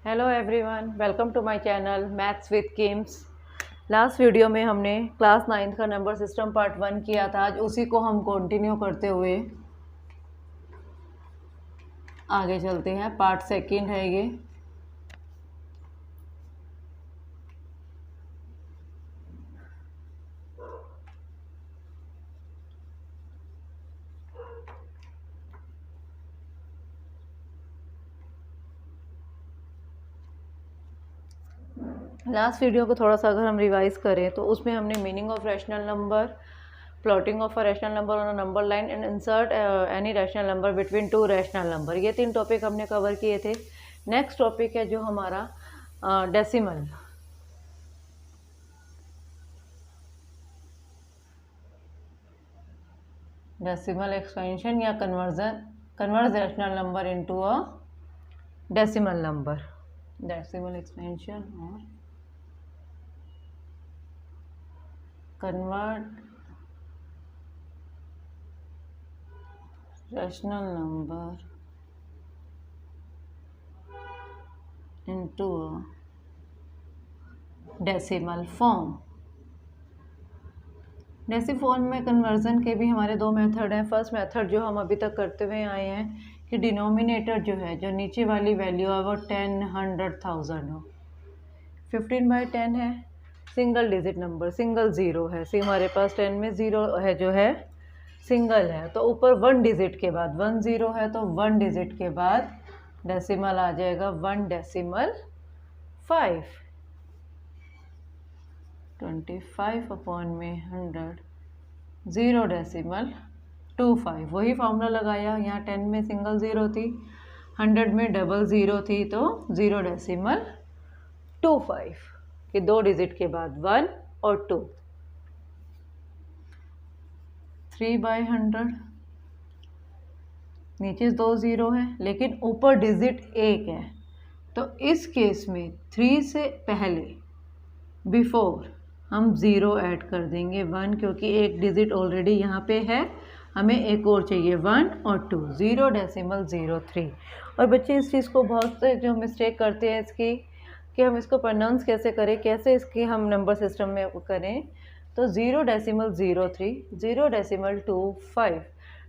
Hello everyone, welcome to my channel maths with Kims. Last video में हमने class 9th का number system part 1 किया था। आज उसी को हम कंटिन्यू करते हुए आगे चलते हैं। पार्ट 2 है ये। लास्ट वीडियो को थोड़ा सा अगर हम रिवाइज करें तो उसमें हमने meaning of rational number, plotting of a rational number on a number line and insert any rational number between two rational number, ये 3 टॉपिक हमने कवर किए थे। नेक्स्ट टॉपिक है जो हमारा डेसिमल। डेसिमल एक्सपेंशन या converge rational number into a decimal number. Decimal expansion और convert rational number into a decimal form. Decimal form में कन्वर्जन के भी हमारे 2 मेथड हैं। फर्स्ट मेथड जो हम अभी तक करते हुए आए हैं कि डिनोमिनेटर जो है, जो नीचे वाली वैल्यू है वो 10, 100, 1000 हो। 15/10 है, single digit number, single zero है। सी हमारे पास 10 में ज़ीरो है जो है सिंगल है, तो ऊपर 1 डिजिट के बाद 1 0 है तो 1 डिजिट के बाद डेसिमल आ जाएगा 1/5। 25/100 0.25। वही फॉर्मूला लगाया। यहाँ 10 में सिंगल ज़ीरो थी, 100 में डबल ज़ीरो थी, तो 0.25 कि 2 डिजिट के बाद 1 और 2। 3/100, नीचे 2 ज़ीरो है लेकिन ऊपर डिजिट 1 है, तो इस केस में 3 से पहले बिफोर हम 0 ऐड कर देंगे 1, क्योंकि एक डिजिट ऑलरेडी यहाँ पे है, हमें एक और चाहिए 1 और 2, 0.03। और बच्चे इस चीज़ को बहुत से जो मिस्टेक करते हैं इसकी, कि हम इसको प्रोनाउंस कैसे करें, कैसे इसकी हम नंबर सिस्टम में करें। तो 0.03, 0.25,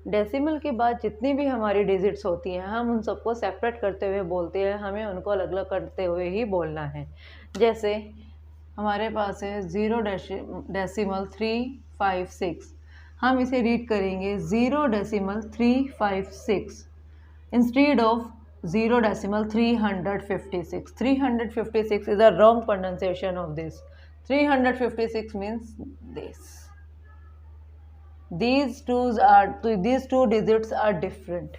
डेसिमल के बाद जितनी भी हमारी डिजिट्स होती हैं हम उन सबको सेपरेट करते हुए बोलते हैं, हमें उनको अलग अलग करते हुए ही बोलना है। जैसे हमारे पास है 0.356, हम इसे रीड करेंगे 0.356 instead of 0.356। 356 is a wrong pronunciation of this. 356 means this. These two digits are different.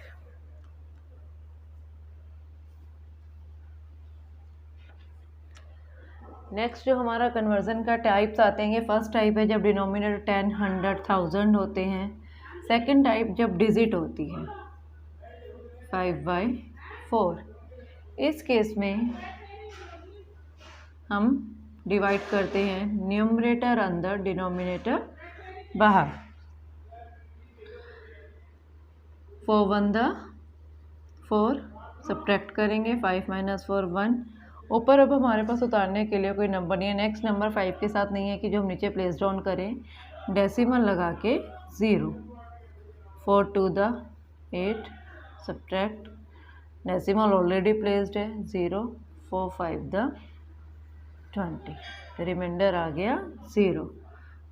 Next जो हमारा कन्वर्जन का टाइप्स आते हैं, फर्स्ट टाइप है जब डिनोमिनेटर 10, 100, 1000 होते हैं। सेकंड टाइप जब डिजिट होती है 5/4। इस केस में हम डिवाइड करते हैं न्यूमरेटर अंदर, डिनोमिनेटर बाहर। 4 1 4 सब्ट्रैक्ट करेंगे, 5 - 4 1। ऊपर अब हमारे पास उतारने के लिए कोई नंबर नहीं है। नेक्स्ट नंबर 5 के साथ नहीं है कि जो हम नीचे प्लेस डाउन करें, डेसिमल लगा के 0। 4 2 8 सब्ट्रैक्ट, डेसिमल ऑलरेडी प्लेस्ड है 0। 4 5 20, रिमाइंडर आ गया 0।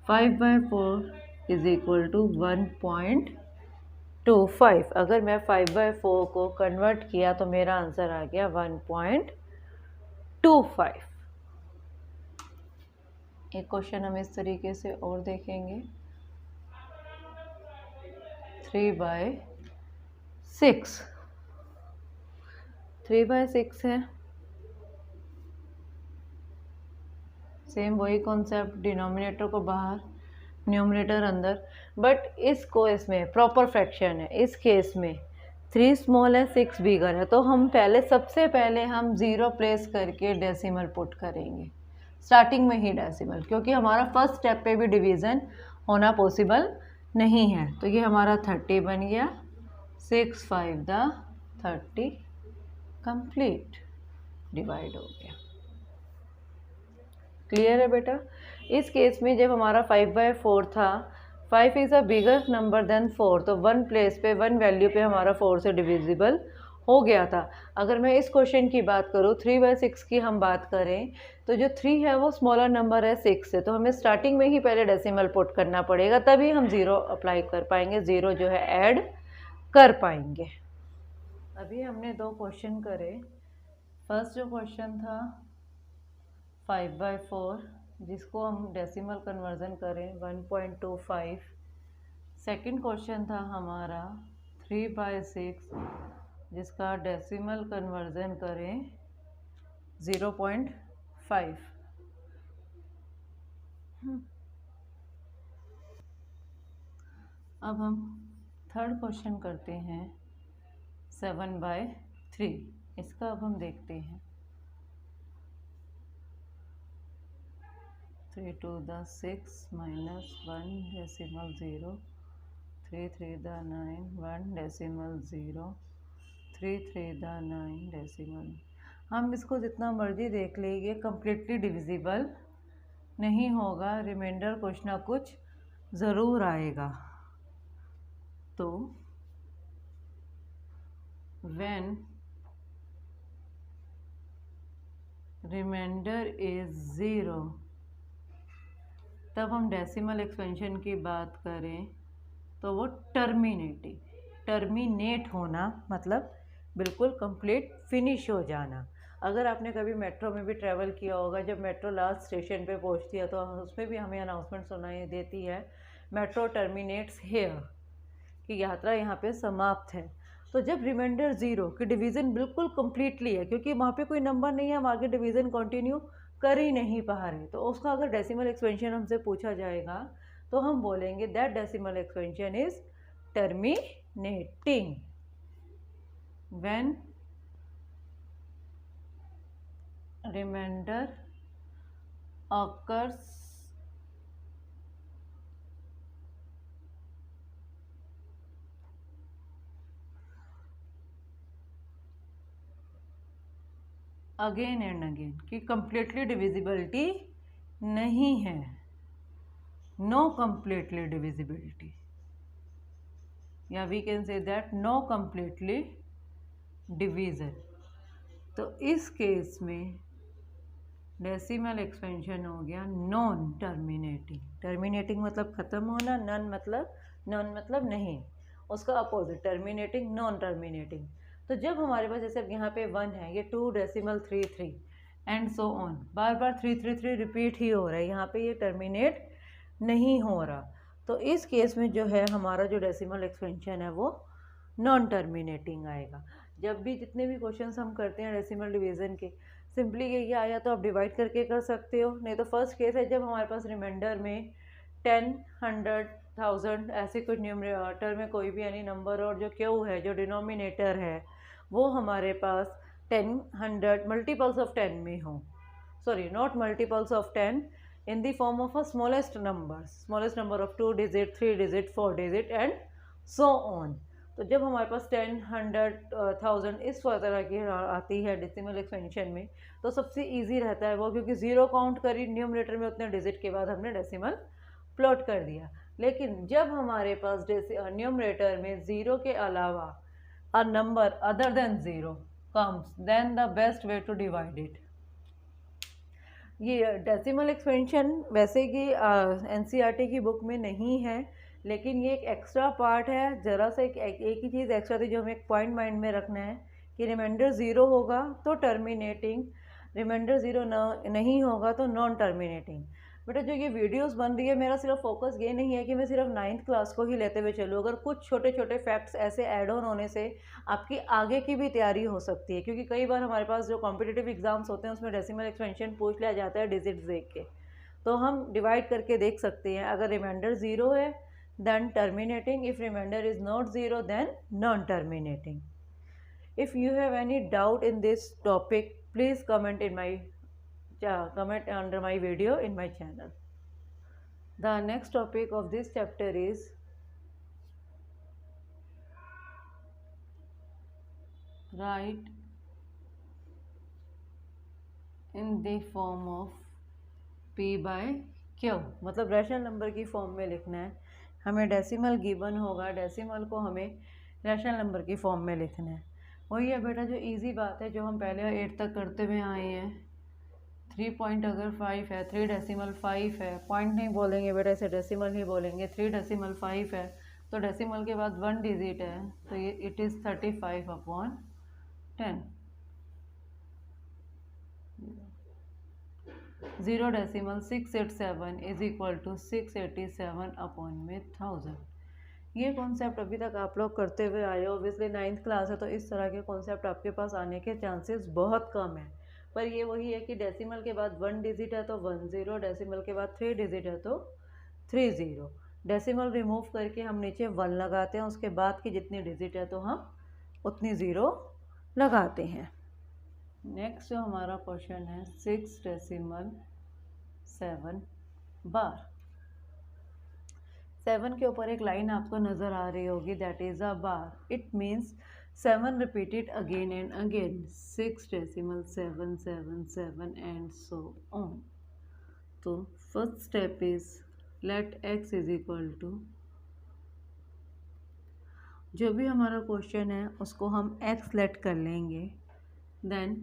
5/4 इज इक्वल टू 1.25। अगर मैं 5/4 को कन्वर्ट किया तो मेरा आंसर आ गया 1.25। एक क्वेश्चन हम इस तरीके से और देखेंगे, 3/6। 3/6 है, सेम वही कॉन्सेप्ट, डिनोमिनेटर को बाहर, न्यूमरेटर अंदर। बट इसमें प्रॉपर फ्रैक्शन है। इस केस में 3 स्मॉल है, 6 बिगर है, तो हम सबसे पहले हम 0 प्लेस करके डेसिमल पुट करेंगे स्टार्टिंग में ही डेसिमल, क्योंकि हमारा फर्स्ट स्टेप पे भी डिवीज़न होना पॉसिबल नहीं है। तो ये हमारा 30 बन गया, 6 5 30 कंप्लीट। डिवाइड हो गया। क्लियर है बेटा। इस केस में जब हमारा 5/4 था, 5 is a bigger number than 4, तो 1 प्लेस पे 1 वैल्यू पे हमारा 4 से डिविजिबल हो गया था। अगर मैं इस क्वेश्चन की बात करूँ, 3/6 की हम बात करें, तो जो 3 है वो स्मॉलर नंबर है 6 से, तो हमें स्टार्टिंग में ही पहले डेसिमल पुट करना पड़ेगा, तभी हम 0 अप्लाई कर पाएंगे, 0 जो है ऐड कर पाएंगे। अभी हमने 2 क्वेश्चन करे। फर्स्ट जो क्वेश्चन था 5/4, जिसको हम डेसिमल कन्वर्जन करें 1.25। सेकंड क्वेश्चन था हमारा 3/6, जिसका डेसिमल कन्वर्जन करें 0.5। अब हम थर्ड क्वेश्चन करते हैं 7/3। इसका अब हम देखते हैं। 3 2 6 -1 डेसिमल 0, 3 3 9 1 डेसिमल 0, 3 3 9 डेसिमल। हम इसको जितना मर्जी देख लें, ये कम्प्लीटली डिविजिबल नहीं होगा, रिमाइंडर कुछ ना कुछ ज़रूर आएगा। तो व्हेन रिमाइंडर इज 0, तब हम डेसिमल एक्सपेंशन की बात करें तो वो टर्मिनेट होना, मतलब बिल्कुल कंप्लीट फिनिश हो जाना। अगर आपने कभी मेट्रो में भी ट्रैवल किया होगा, जब मेट्रो लास्ट स्टेशन पे पहुंचती है तो उसमें भी हमें अनाउंसमेंट सुनाई देती है, मेट्रो टर्मिनेट्स हियर, कि यात्रा यहाँ पे समाप्त है। तो जब रिमाइंडर 0 की डिवीज़न बिल्कुल कम्प्लीटली है, क्योंकि वहाँ पे कोई नंबर नहीं है, हम आगे डिवीज़न कंटिन्यू कर ही नहीं पा रहे, तो उसका अगर डेसिमल एक्सपेंशन हमसे पूछा जाएगा तो हम बोलेंगे that decimal expansion is terminating when remainder occurs again and again, कि कंप्लीटली डिविजिबिलिटी नहीं है, नो कंप्लीटली डिविजिबिलिटी, या we can say that no completely division. तो इस केस में डेसिमल एक्सपेंशन हो गया नॉन टर्मिनेटिंग। टर्मिनेटिंग मतलब ख़त्म होना, नॉन मतलब नहीं, उसका अपोजिट टर्मिनेटिंग, नॉन टर्मिनेटिंग। तो जब हमारे पास जैसे यहाँ पे 1 है, ये 2.33 एंड सो ऑन, बार बार 333 रिपीट ही हो रहा है, यहाँ पे ये टर्मिनेट नहीं हो रहा, तो इस केस में जो है हमारा जो डेसिमल एक्सपेंशन है वो नॉन टर्मिनेटिंग आएगा। जब भी जितने भी क्वेश्चंस हम करते हैं डेसिमल डिवीज़न के, सिंपली ये आया तो आप डिवाइड करके कर सकते हो, नहीं तो फर्स्ट केस है जब हमारे पास रिमाइंडर में 10, 100, 1000 ऐसे कुछ न्यूमरेटर में कोई भी एनी नंबर, और जो क्यू है, जो डिनोमिनेटर है, वो हमारे पास 10, 100 मल्टीपल्स ऑफ 10 में हो, sorry not multiples of 10, in the form of a smallest number of 2 digit, 3 digit, 4 digit and so on। तो जब हमारे पास 10, 100, 1000 इस तरह की आती है डेसिमल एक्सपेंशन में, तो सबसे इजी रहता है वो, क्योंकि 0 काउंट करी न्यूमरेटर में, उतने डिजिट के बाद हमने डेसिमल प्लॉट कर दिया। लेकिन जब हमारे पास न्यूमरेटर में 0 के अलावा a number other than 0 comes, then the best way to divide it. ये डेसिमल एक्सपेंशन वैसे कि एनसीईआरटी की बुक में नहीं है, लेकिन ये एक एक्स्ट्रा पार्ट है। ज़रा सा एक ही चीज़ एक्स्ट्रा थी जो हमें एक पॉइंट माइंड में रखना है, कि रिमाइंडर 0 होगा तो टर्मिनेटिंग, रिमाइंडर 0 नहीं होगा तो नॉन टर्मिनेटिंग। बेटा जो ये वीडियोस बन रही है, मेरा सिर्फ फोकस ये नहीं है कि मैं सिर्फ 9th क्लास को ही लेते हुए चलूँ, अगर कुछ छोटे छोटे फैक्ट्स ऐसे ऐड ऑन होने से आपकी आगे की भी तैयारी हो सकती है, क्योंकि कई बार हमारे पास जो कॉम्पिटिटिव एग्जाम्स होते हैं उसमें डेसिमल एक्सपेंशन पूछ लिया जाता है डिजिट्स देख के, तो हम डिवाइड करके देख सकते हैं। अगर रिमाइंडर 0 है then terminating, if remainder is not 0 then non terminating. If you have any doubt in this topic, please comment under my video in my channel. The next topic of this chapter is write in the form of p by q, मतलब rational number की फॉर्म में लिखना है हमें। Decimal given होगा, decimal को हमें रैशनल नंबर की फॉर्म में लिखना है। वही है बेटा जो इजी बात है जो हम पहले 8 तक करते हुए आए हैं। 3 पॉइंट अगर 5 है, 3 डेसिमल 5 है, पॉइंट नहीं बोलेंगे बेटा, इसे डेसिमल ही बोलेंगे। 3 डेसिमल 5 है तो डेसिमल के बाद 1 डिजिट है तो ये it is 35/10। 0 decimal 687 is equal to 687/1000। ये कॉन्सेप्ट अभी तक आप लोग करते हुए आए हो। ऑब्वियसली 9th क्लास है तो इस तरह के कॉन्सेप्ट आपके पास आने के चांसेस बहुत कम है, पर ये वही है कि डेसिमल के बाद 1 डिजिट है तो 10, डेसिमल के बाद 3 डिजिट है तो 30। डेसिमल रिमूव करके हम नीचे 1 लगाते हैं, उसके बाद की जितनी डिजिट है तो हम उतनी 0 लगाते हैं। नेक्स्ट जो हमारा क्वेश्चन है 6 डेसिमल 7 बार। 7 के ऊपर एक लाइन आपको नज़र आ रही होगी, that is a bar. It means 7 repeated again and again, 6 decimal 7 7 7 and so on. तो first step is let x is equal to, जो भी हमारा क्वेश्चन है उसको हम x लेट कर लेंगे। देन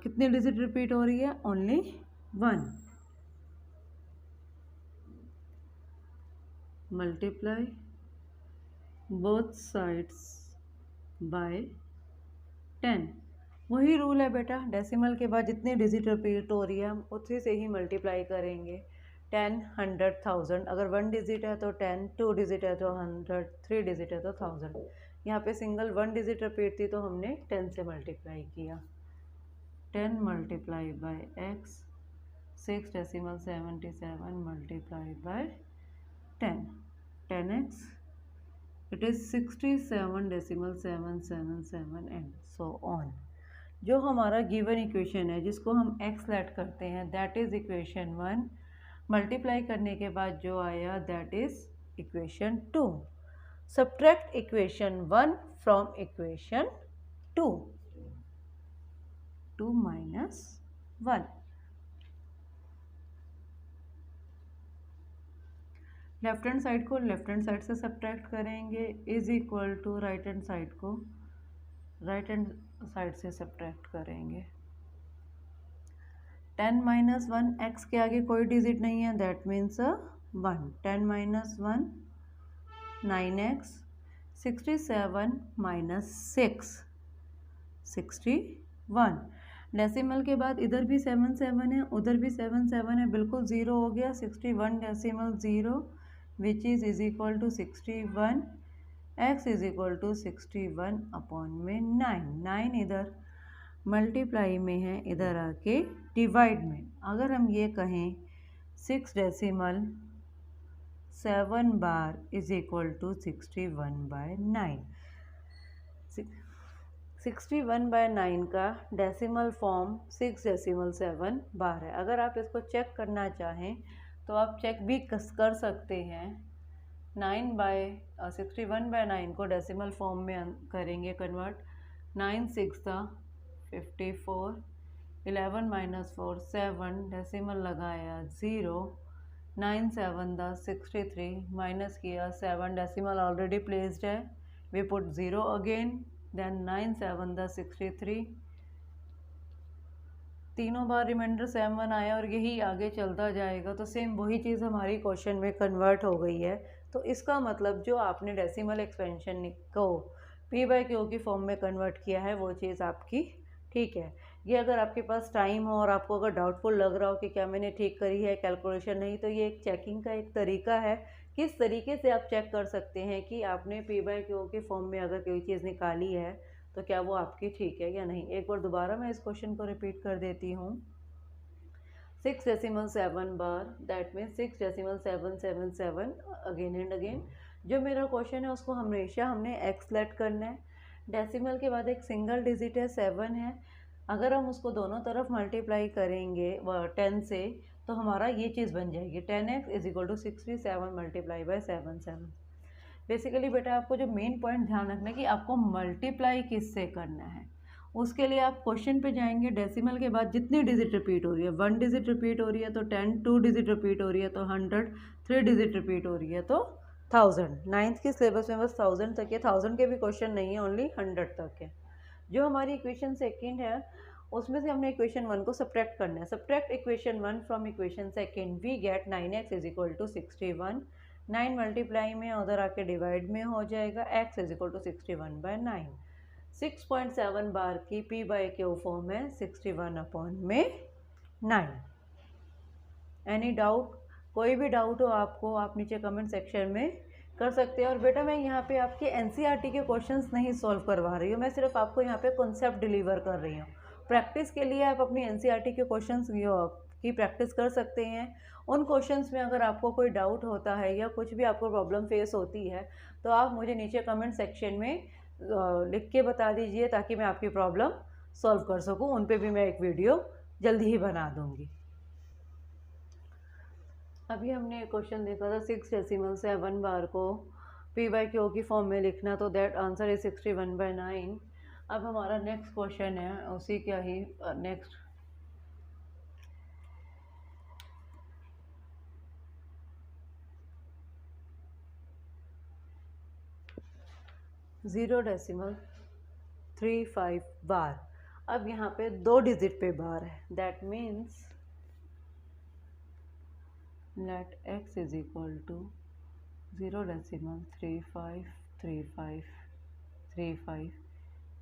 कितनी डिजिट रिपीट हो रही है? Only 1। Multiply both sides by 10। वही रूल है बेटा, डेसिमल के बाद जितनी डिजिट रिपीट हो रही है हम उसी से ही मल्टीप्लाई करेंगे। 10, 100, 1000। अगर 1 डिजिट है तो 10, 2 डिजिट है तो 100, 3 डिजिट है तो 1000। यहाँ पे सिंगल 1 डिजिट रिपीट थी तो हमने 10 से मल्टीप्लाई किया। 10 multiply by x, 6 decimal 77 multiply by 10, 10x, it is 67 decimal 777 and so on. जो हमारा गिवन इक्वेशन है जिसको हम x लेट करते हैं दैट इज़ इक्वेशन 1, मल्टीप्लाई करने के बाद जो आया that is equation 2। Subtract equation 1 from equation 2, 2 minus 1। Left hand side को लेफ्ट हैंड साइड से सब्ट्रैक्ट करेंगे, is equal to right hand side को राइट हैंड साइड से सब्ट्रैक्ट करेंगे। 10 माइनस 1, x के आगे कोई डिजिट नहीं है that means 1। 10 minus 1 9x, 67 minus 6 61। Decimal के बाद इधर भी 7 7 है, उधर भी 7 7 है, बिल्कुल ज़ीरो हो गया। 61 decimal 0 which is equal to 61। x is equal to 61 upon में 9। 9 इधर मल्टीप्लाई में है, इधर आके डिवाइड में। अगर हम ये कहें 6 decimal 7 bar is equal to 61 by 9। 61 by 9 का डेसिमल फॉर्म 6 डेसिमल 7 बार है। अगर आप इसको चेक करना चाहें तो आप चेक भी कर सकते हैं। 61 बाय 9 को डेसिमल फॉर्म में करेंगे कन्वर्ट। 9 6 54, 11 माइनस 4 7, डेसिमल लगाया 0, 9 7 63, माइनस किया 7, डेसिमल ऑलरेडी प्लेस्ड है, वी पुट 0 अगेन, देन 9 7 63, तीनों बार रिमाइंडर 7 आया और यही आगे चलता जाएगा। तो सेम वही चीज़ हमारी क्वेश्चन में कन्वर्ट हो गई है। तो इसका मतलब जो आपने डेसिमल एक्सपेंशन को p बाय क्यू की फॉर्म में कन्वर्ट किया है वो चीज़ आपकी ठीक है। ये अगर आपके पास टाइम हो और आपको अगर डाउटफुल लग रहा हो कि क्या मैंने ठीक करी है कैलकुलेशन नहीं, तो ये एक चेकिंग का एक तरीका है। किस तरीके से आप चेक कर सकते हैं कि आपने p बाय क्यू के फॉर्म में अगर कोई चीज़ निकाली है तो क्या वो आपकी ठीक है या नहीं। एक बार दोबारा मैं इस क्वेश्चन को रिपीट कर देती हूँ। 6 decimal 7 bar that means 6 decimal 777 again and again. जो मेरा क्वेश्चन है उसको हमेशा हमने x लेट करना है। डेसिमल के बाद एक सिंगल डिजिट है 7 है, अगर हम उसको दोनों तरफ मल्टीप्लाई करेंगे 10 से तो हमारा ये चीज़ बन जाएगी 10x is equal to 67 multiply by 7 basically बेटा आपको जो मेन पॉइंट ध्यान रखना है कि आपको मल्टीप्लाई किससे करना है। उसके लिए आप क्वेश्चन पे जाएंगे, डेसिमल के बाद जितनी डिजिट रिपीट हो रही है, 1 डिजिट रिपीट हो रही है तो 10, 2 डिजिट रिपीट हो रही है तो 100, 3 डिजिट रिपीट हो रही है तो 1000। 9th के सिलेबस में बस 1000 तक है, 1000 के भी क्वेश्चन नहीं है, ओनली 100 तक है। जो हमारी इक्वेशन सेकेंड है उसमें से हमने इक्वेशन 1 को सब्ट्रैक्ट करना है। Subtract equation 1 from equation second, we get 9x is equal to 61। 9 multiply में उधर आके डिवाइड में हो जाएगा, x is equal to 61/9। 6.7 bar की p बाई क्यू फॉर्म है 61/9। Any doubt? कोई भी डाउट हो आपको, आप नीचे कमेंट सेक्शन में कर सकते हैं। और बेटा मैं यहाँ पे आपके एनसीईआरटी के क्वेश्चंस नहीं सॉल्व करवा रही हूँ, मैं सिर्फ आपको यहाँ पे कॉन्सेप्ट डिलीवर कर रही हूँ। प्रैक्टिस के लिए आप अपनी एनसीईआरटी के क्वेश्चंस की प्रैक्टिस कर सकते हैं। उन क्वेश्चंस में अगर आपको कोई डाउट होता है या कुछ भी आपको प्रॉब्लम फेस होती है तो आप मुझे नीचे कमेंट सेक्शन में लिख के बता दीजिए ताकि मैं आपकी प्रॉब्लम सॉल्व कर सकूँ। उन पर भी मैं एक वीडियो जल्दी ही बना दूँगी। अभी हमने एक क्वेश्चन देखा था 6.7 बार को p बाई क्यू की फॉर्म में लिखना, तो दैट आंसर इज 61/9। अब हमारा नेक्स्ट क्वेश्चन है उसी का ही नेक्स्ट। जीरो डेसिमल 35 बार। अब यहाँ पे 2 डिजिट पे बार है, that means let x is equal to 0.353535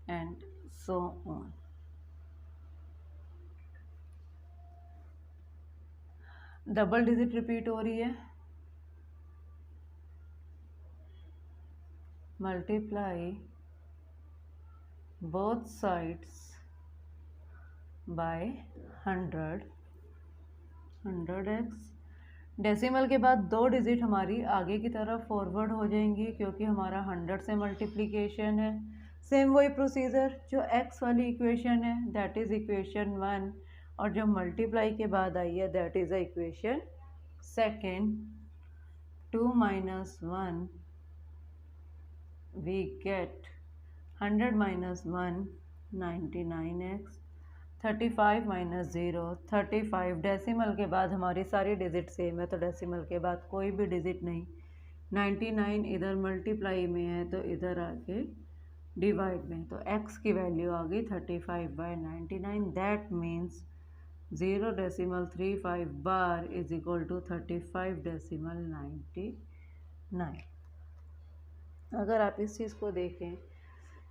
and so on। Double digit repeat हो रही है, multiply both sides by 100x। Decimal के बाद 2 डिजिट हमारी आगे की तरफ फॉरवर्ड हो जाएंगी क्योंकि हमारा 100 से मल्टीप्लिकेशन है। सेम वही प्रोसीजर जो x वाली इक्वेशन है, दैट इज़ इक्वेशन 1, और जो मल्टीप्लाई के बाद आई है that is a equation second. 2 - 1 we get 100 - 1 99x। 35 - 0 35। Decimal के बाद हमारी सारी डिजिट सेम है तो डेसिमल के बाद कोई भी डिजिट नहीं। 99 इधर मल्टीप्लाई में है तो इधर आके डिवाइड में, तो x की वैल्यू आ गई 35/99। That means 0.35 bar is equal to 35.99। अगर आप इस चीज़ को देखें,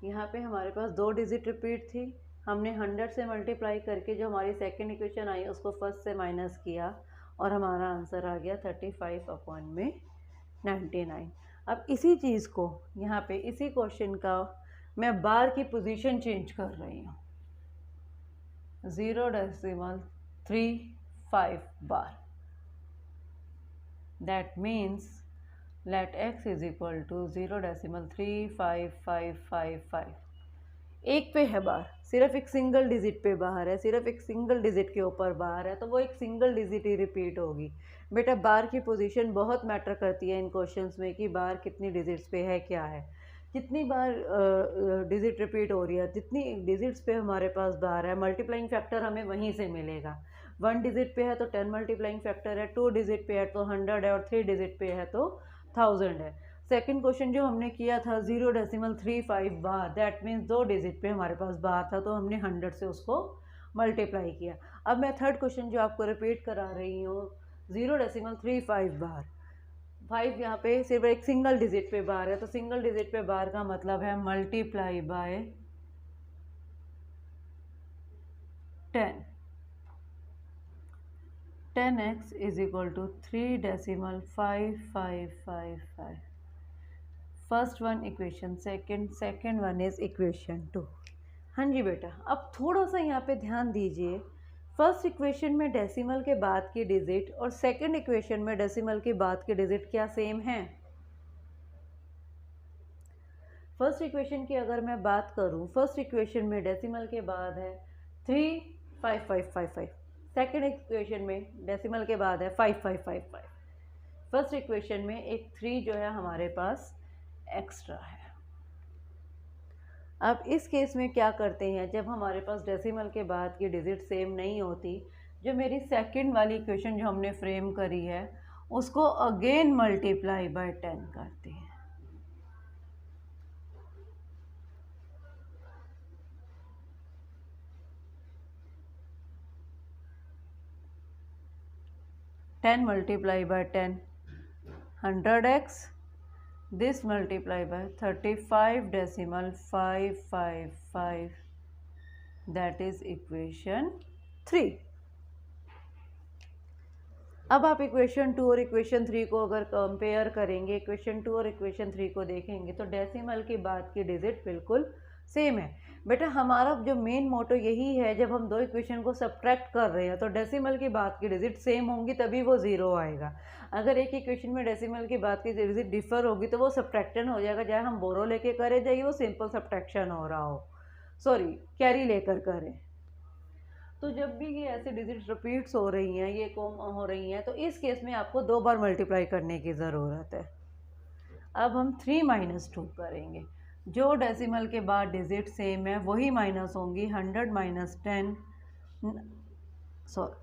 यहाँ पे हमारे पास 2 डिजिट रिपीट थी, हमने 100 से मल्टीप्लाई करके जो हमारी सेकेंड इक्वेशन आई उसको फर्स्ट से माइनस किया और हमारा आंसर आ गया 35/99। अब इसी चीज़ को यहाँ पे इसी क्वेश्चन का मैं बार की पोजीशन चेंज कर रही हूँ, 0.35 bar. That means let x is equal to 0.35555। एक पे है बार, सिर्फ एक सिंगल डिजिट पे बाहर है, सिर्फ एक सिंगल डिजिट के ऊपर बाहर है, तो वो एक सिंगल डिजिट ही रिपीट होगी। बेटा बार की पोजीशन बहुत मैटर करती है इन क्वेश्चंस में कि बार कितनी डिजिट्स पे है, क्या है, जितनी बार डिजिट रिपीट हो रही है, जितनी डिजिट्स पे हमारे पास बार है, मल्टीप्लाइंग फैक्टर हमें वहीं से मिलेगा। 1 डिजिट पे है तो 10 मल्टीप्लाइंग फैक्टर है, 2 डिजिट पे है तो 100 है, और 3 डिजिट पे है तो 1000 है। सेकंड क्वेश्चन जो हमने किया था 0.35 बार, दैट मीन्स 2 डिजिट पे हमारे पास बार था तो हमने 100 से उसको मल्टीप्लाई किया। अब मैं थर्ड क्वेश्चन जो आपको रिपीट करा रही हूँ 0.35 बार, 5 यहाँ पे सिर्फ एक सिंगल डिजिट पे बार है, तो सिंगल डिजिट पे बार का मतलब है multiply by 10। 10x is equal to 3.5555। First one equation second one is equation 2। हाँ जी बेटा, अब थोड़ा सा यहाँ पे ध्यान दीजिए। फर्स्ट इक्वेशन में डेसिमल के बाद की डिजिट और सेकंड इक्वेशन में डेसिमल के बाद की डिजिट क्या सेम है? फर्स्ट इक्वेशन की अगर मैं बात करूँ, फर्स्ट इक्वेशन में डेसिमल के बाद है 35555, सेकंड इक्वेशन में डेसिमल के बाद है 5555। फर्स्ट इक्वेशन में एक 3 जो है हमारे पास एक्स्ट्रा है। अब इस केस में क्या करते हैं, जब हमारे पास डेसिमल के बाद की डिजिट सेम नहीं होती, जो मेरी सेकंड वाली इक्वेशन जो हमने फ्रेम करी है उसको अगेन मल्टीप्लाई बाय 10 करते हैं। Ten multiply by 10 100x, this multiply by 35 decimal 555, that is equation 3। अब आप इक्वेशन 2 और इक्वेशन 3 को अगर कंपेयर करेंगे, इक्वेशन 2 और इक्वेशन 3 को देखेंगे तो डेसिमल के बाद की डिजिट बिल्कुल सेम है। बेटा हमारा जो मेन मोटो यही है, जब हम दो इक्वेशन को सब्ट्रैक्ट कर रहे हैं तो डेसिमल की बाद की डिजिट सेम होंगी तभी वो ज़ीरो आएगा। अगर एक इक्वेशन में डेसिमल की बाद की डिजिट डिफर होगी तो वो सब्ट्रैक्शन हो जाएगा, चाहे हम बोरो लेके करें चाहे वो सिंपल सब्ट्रैक्शन हो रहा हो, सॉरी कैरी लेकर करें। तो जब भी ये ऐसे डिजिट रिपीट्स हो रही हैं, ये कॉम हो रही हैं, तो इस केस में आपको 2 बार मल्टीप्लाई करने की ज़रूरत है। अब हम 3 - 2 करेंगे, जो डेसिमल के बाद डिजिट सेम है वही माइनस होंगी। 100 - 10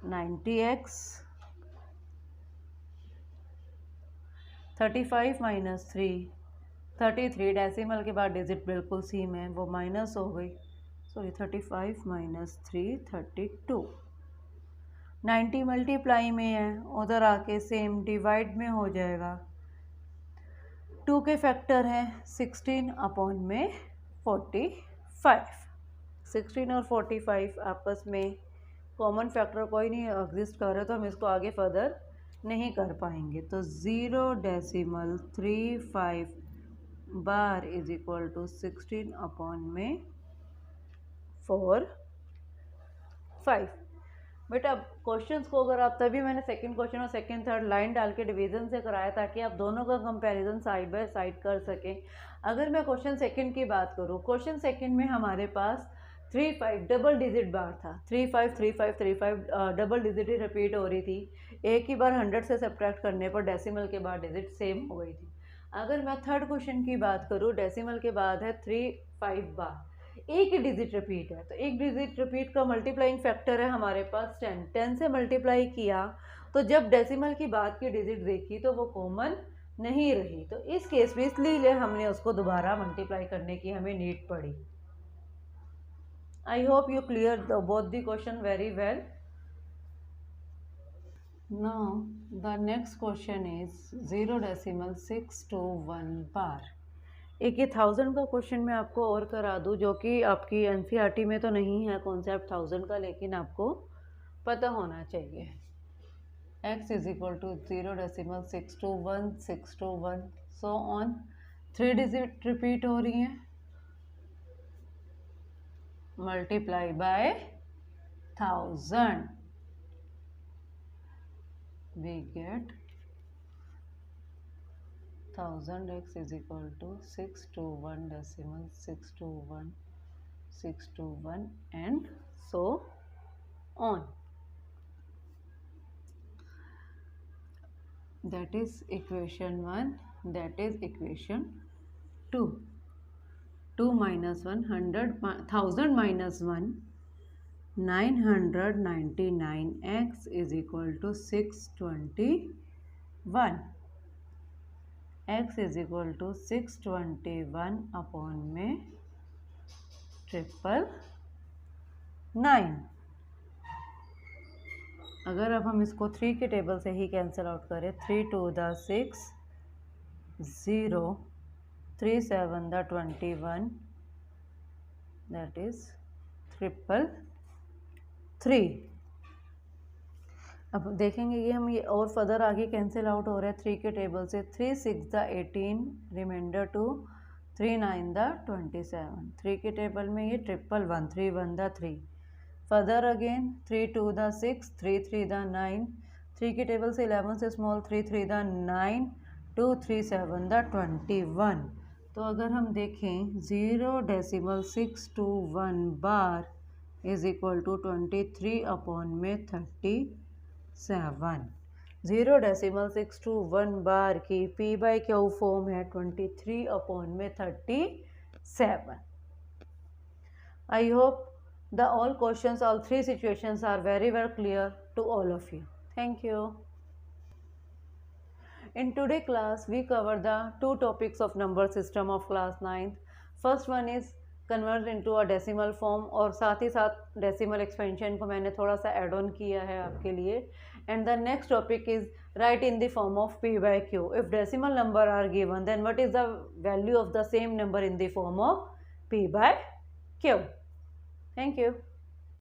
90x, 35 - 3 33, डेसिमल के बाद डिजिट बिल्कुल सेम है वो माइनस हो गई, सॉरी 35 - 3 32। 90 मल्टीप्लाई में है, उधर आके सेम डिवाइड में हो जाएगा। 2 के फैक्टर हैं 16 अपॉन में 45। 16 और 45 आपस में कॉमन फैक्टर कोई नहीं एग्जिस्ट कर रहा, तो हम इसको आगे फर्दर नहीं कर पाएंगे। तो 0.35 bar is equal to 16 upon में 4 5। बेटा क्वेश्चंस को अगर आप, तभी मैंने सेकंड क्वेश्चन और सेकंड थर्ड लाइन डाल के डिवीजन से कराया ताकि आप दोनों का कंपैरिजन साइड बाय साइड कर सकें। अगर मैं क्वेश्चन सेकंड की बात करूँ, क्वेश्चन सेकंड में हमारे पास 3 5 डबल डिजिट बार था, 3 5 3 5 3 5 डबल डिजिट ही रिपीट हो रही थी। एक ही बार 100 से सब्ट्रैक्ट करने पर डेसिमल के बाद डिजिट सेम हो गई थी। अगर मैं थर्ड क्वेश्चन की बात करूँ, डेसिमल के बाद है 3 5 बार, एक ही डिजिट रिपीट है, तो एक डिजिट रिपीट का मल्टीप्लाइंग फैक्टर है हमारे पास 10। 10 से मल्टीप्लाई किया तो जब डेसिमल की बाद की डिजिट देखी तो वो कॉमन नहीं रही, तो इस केस में इसलिए हमने उसको दोबारा मल्टीप्लाई करने की हमें नीड पड़ी। I hope you clear both the question very well. Now the next question is 0.621 बार। एक ये 1000 का क्वेश्चन मैं आपको और करा दूँ, जो कि आपकी एनसीईआरटी में तो नहीं है कॉन्सेप्ट 1000 का, लेकिन आपको पता होना चाहिए। x is equal to 0.621 621 so on, 3 digit repeat हो रही हैं, multiply by 1000 we get 1000x is equal to 621.621 621 and so on. That is equation 1, that is equation 2. 2 minus 1, 1000 minus 1, 999x is equal to 621। x is equal to 621 upon में 999। अगर अब हम इसको 3 के table से ही कैंसिल आउट करें, 3 2 the 6 0 3 7 the 21, that is 333। अब देखेंगे ये हम ये और फर्दर आगे कैंसिल आउट हो रहा है 3 के टेबल से। 3 6 द 18 रिमाइंडर 2, 3 9 द 27। 3 के टेबल में ये 111 3 1 the 3, further again 3 2 the 6 3 3 the 9। 3 के टेबल से 11 से स्मॉल 3 3 द 9 2 3 7 द 21। तो अगर हम देखें 0.621 bar is equal to 23 upon में 37। 0.621 बार की P/Q फॉर्म है 23 अपॉन में 37। I hope the all questions, all three situations are very well clear to all of you. Thank you. In today's class, we cover the two topics of number system of class 9th. First one is convert into a decimal form, और साथ ही साथ decimal expansion को मैंने थोड़ा सा add on किया है आपके लिए. And the next topic is write in the form of p by q. If decimal number are given then what is the value of the same number in the form of p by q. Thank you.